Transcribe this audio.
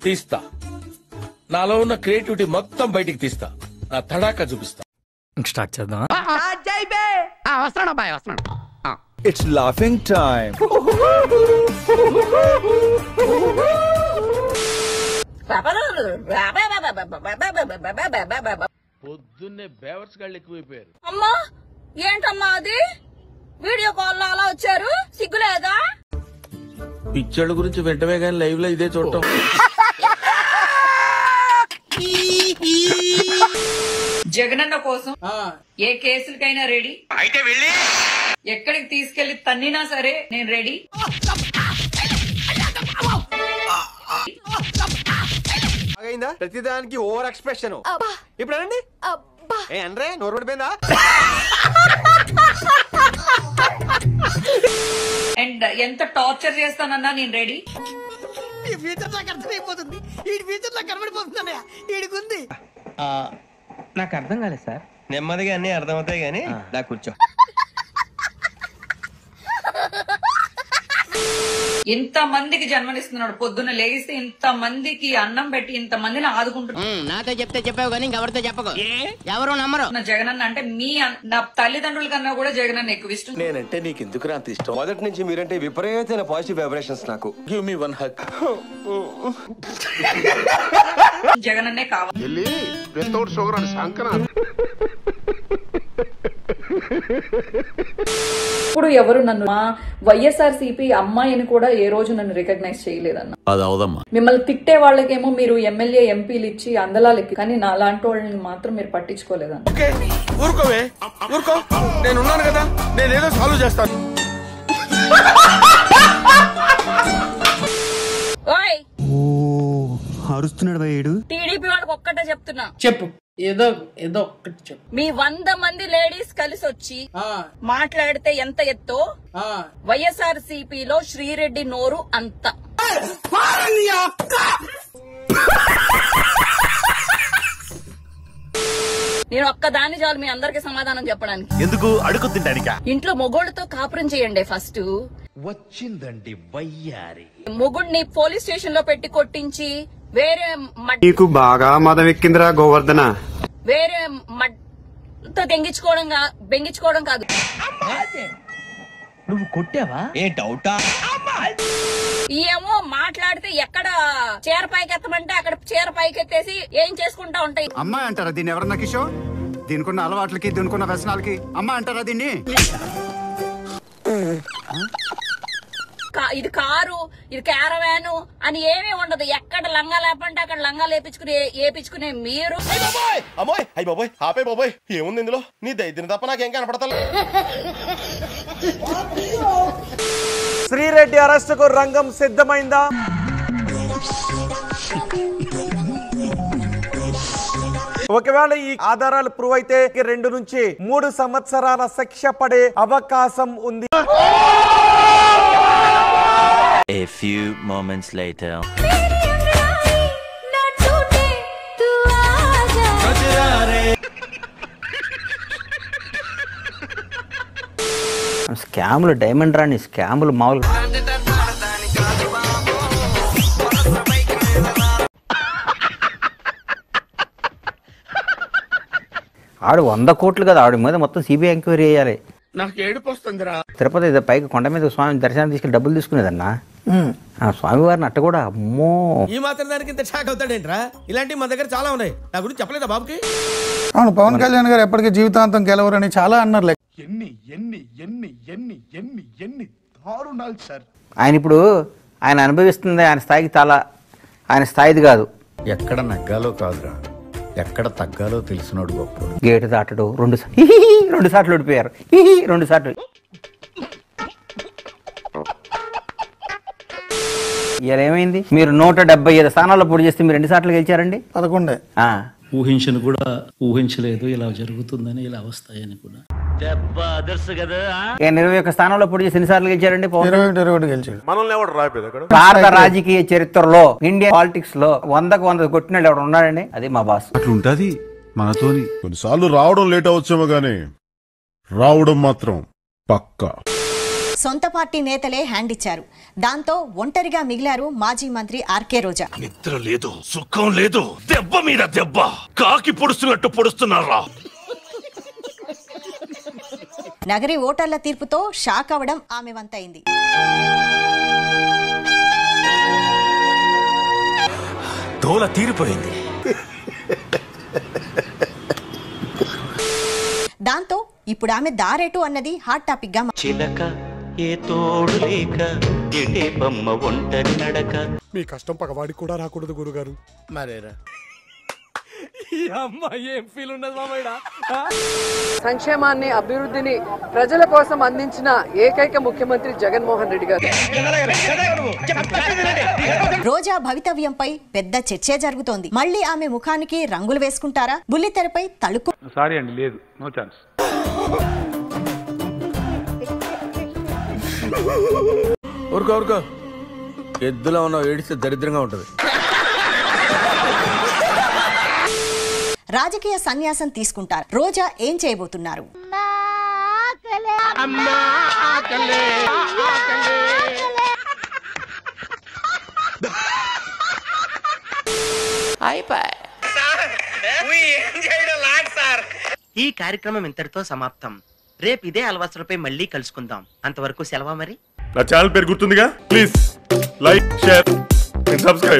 తీస్తా, నాలో ఉన్న క్రియేటివిటీ మొత్తం బయటికి తీస్తా, నా తడాకా చూపిస్తా. స్టార్ట్ చేద్దాం. It's laughing time. పొద్దున్నే బేవర్స్ గాళ్ళు ఎక్కువైపోయారు. అమ్మా ఏంటమ్మా అది? వీడియో కాల్ లో అలా వచ్చారు, సిగ్గులేదా? పిచ్చోళ్ళ గురించి వెంటనే గానీ లైవ్ లో ఇదే చూడటం. జగనన్న కోసం ఏ కేసులకైనా రెడీ. అయితే వెళ్ళి ఎక్కడికి తీసుకెళ్లి తన్నినా సరే నేను రెడీ. ప్రతిదానికి ఓవర్ ఎక్స్ప్రెషన్. ఇప్పుడు అనండి. ఏ అంటే నోరు పడిపోయిందా? అండ్ ఎంత టార్చర్ చేస్తానన్నా నేను రెడీ. ఈ ఫ్యూచర్ నాకు అర్థమైపోతుంది. ఈ ఫ్యూచర్ నాకు కనబడిపోతుంది. ఈడికుంది. నాకు అర్థం కాలేదు సార్. నెమ్మదిగా అన్ని అర్థమవుతాయి గానీ నా కూర్చో. ఇంత మందికి జన్మనిస్తున్నాడు. పొద్దున్న లేగిస్తే ఇంత మందికి అన్నం పెట్టి ఇంత మందిని ఆదుకుంటున్నాడు. నాతో చెప్తే చెప్పావు కానీ ఇంకెవరితో చెప్పకు. ఎవరు నమ్మరు. జగనన్న అంటే నా తల్లిదండ్రుల కన్నా కూడా జగనన్న ఎక్కువ ఇష్టం. నేనంటే నీకు ఎందుకు అంత ఇష్టం? మొదటి నుంచి మీరంటే విపరీతమైన పాజిటివ్ వైబ్రేషన్స్ నాకు. Give me one hug. జగనన్నే కావాలి. ఇప్పుడు ఎవరు నన్ను మా వైఎస్ఆర్సీపీ అమ్మాయిని కూడా ఏ రోజు నన్ను రికగ్నైజ్ చేయలేదన్న. మిమ్మల్ని తిట్టే వాళ్ళకేమో మీరు ఎమ్మెల్యే ఎంపీలు ఇచ్చి అందలాలెక్కి, కానీ నా లాంటి వాళ్ళని మాత్రం మీరు పట్టించుకోలేదన్న. ఊరుకోవే, ఊరుకో, నేనున్నాను కదా, నేనేదో సాల్వ్ చేస్తాను. అరుస్తున్నాడు భయ్యుడు. టీడీపీ వాళ్ళకి ఒక్కటే చెప్తున్నా, చెప్పు. ఏదో ఒక్కటి చెప్పు. మీ 100 మంది లేడీస్ కలిసి వచ్చి మాట్లాడితే ఎంత ఎత్తో వైఎస్ఆర్సీపీలో శ్రీరెడ్డి నోరు అంత. నేను ఒక్కదాన్ని చాలు మీ అందరికి సమాధానం చెప్పడానికి. ఎందుకు అడుగు తింటానికా? ఇంట్లో మొగోళ్ళతో కాపురం చేయండి. ఫస్ట్ వచ్చిందండి వయ్యారి. మొగుడిని పోలీస్ స్టేషన్ లో పెట్టి కొట్టించి వేరే నీకు బాగా మదం ఎక్కిందిరా గోవర్ధన. వేరే మడ్తో బెంగించుకోవడం కాదు. నువ్వు కొట్టావా? ఏ డౌటా? ఏమో మాట్లాడితే ఎక్కడ చీర పైకెత్తమంటే అక్కడ చీర పైకెత్తేసి ఏం చేసుకుంటా ఉంటాయి. అమ్మాయి అంటారా దీన్ని? ఎవరన్నా కిషోర్? దీనికున్న అలవాట్లకి దీనికున్న వ్యసనాలకి అమ్మాయి అంటారా దీన్ని? ఇది కారు, ఇది క్యారవాను అని ఏమీ ఉండదు. ఎక్కడ లంగా లేపంటే అక్కడ లంగా ఏపించుకునే మీరు. అమ్మోయ్ అయ్యి బాబోయ్, ఆపే బాబోయ్, ఏముంది ఇందులో? నీ దైద్యం తప్ప నాకేం కనపడతా. శ్రీరెడ్డి అరెస్టుకు రంగం సిద్ధమైందా? ఒకవేళ ఈ ఆధారాలు ప్రూవ్ అయితే 2 నుంచి 3 సంవత్సరాల శిక్ష పడే అవకాశం ఉంది. A few moments later. స్కాములు, డైమండ్ రాణి స్కాములు మామూలుగా. ఆడు 100 కోట్లు కదా, ఆవిడ మీద మొత్తం సిబిఐ ఎంక్వైరీ చేయాలి. నాకు ఏడుపు వస్తుందిరా. తిరుపతి పైకి కొండ మీద స్వామి దర్శనం తీసుకెళ్ళి డబ్బులు తీసుకునేదన్నా. ఆ స్వామివారిని అట్ట కూడా అమ్మో. ఈ మాత్రం దానికి ఇంత షాక్ అవుతాడేంట్రా? ఇలాంటివి మన దగ్గర చాలా ఉన్నాయి. నా గురించి చెప్పలేదా బాబుకి? అవును, పవన్ కళ్యాణ్ గారు ఎప్పటికీ జీవితాంతం గెలవరని చాలా అన్నారు. ఎన్ని దారుణాలు సార్. ఆయన ఇప్పుడు ఆయన అనుభవిస్తుంది ఆయన స్థాయికి చాలా, ఆయన స్థాయిది కాదు. ఎక్కడ నగ్గాలో కాదురా, ఎక్కడ తగ్గాలో తెలిసినోడు గొప్ప. గేటు దాటడు 2 సార్లు ఓడిపోయారు. 2 సార్లు. ఇలా ఏమైంది? మీరు 175 స్థానాల్లో పోటీ చేస్తే మీరు 2 సార్లు గెలిచారండి. 11. ఊహించను కూడా ఊహించలేదు ఇలా జరుగుతుందని, ఇలా వస్తాయని కూడా. 21 స్థానంలో పోటీ చేసి ఎన్నిసార్లు గెలిచారండి? 21 గెలిచాడు. భారత రాజకీయ చరిత్రలో, ఇండియన్ పాలిటిక్స్ లో 100కు 100 కొట్టినాడు ఎవడు ఉన్నాడండి? అది మా బాస్. అట్లుంటది మనతోని. కొన్నిసార్లు రావడం లేట్ అవచ్చేమో గానీ రావడం మాత్రం పక్కా. సొంత పార్టీ నేతలే హ్యాండ్ ఇచ్చారు. దాంతో ఒంటరిగా మిగిలారు మాజీ మంత్రి ఆర్కే రోజా. నిద్ర లేదు, సుఖం లేదు, దెబ్బ మీద దెబ్బ, కాకి పొడుస్తున్నట్టు పొడుస్తున్నారా. నగరి ఓటర్ల తీర్పుతో షాక్ అవడం ఆమె వంతైంది. దోల తీరిపోయింది. దాంతో ఇప్పుడు ఆమె దారేటు అన్నది హాట్ టాపిక్ గా. చిలక ఏ తోడు లేక ఎటే బొమ్మ ఒంటరి నడక. మీ కష్టం పగవాడికి కూడా రాకూడదు గురుగారు. మరేరా సంక్షేమాన్ని అభివృద్ధిని ప్రజల కోసం అందించిన ఏకైక ముఖ్యమంత్రి జగన్మోహన్ రెడ్డి గారు. రోజా భవితవ్యంపై పెద్ద చర్చే జరుగుతోంది. మళ్ళీ ఆమె ముఖానికి రంగులు వేసుకుంటారా? బుల్లితెరపై తళుకు. సారీ అండి, లేదు, నో ఛాన్స్. ఊరుకో ఎద్దులో ఉన్న ఏడిస్తే దరిద్రంగా ఉంటది. రాజకీయ సన్యాసం తీసుకుంటారు. రోజా ఏం చేయబోతున్నారు? ఈ కార్యక్రమం ఇంతటితో సమాప్తం. రేపు ఇదే అలవాసులపై మళ్ళీ కలుసుకుందాం. అంతవరకు సెలవా మరి. నా ఛానల్ పేరు గుర్తుందిగా, please like, share and subscribe.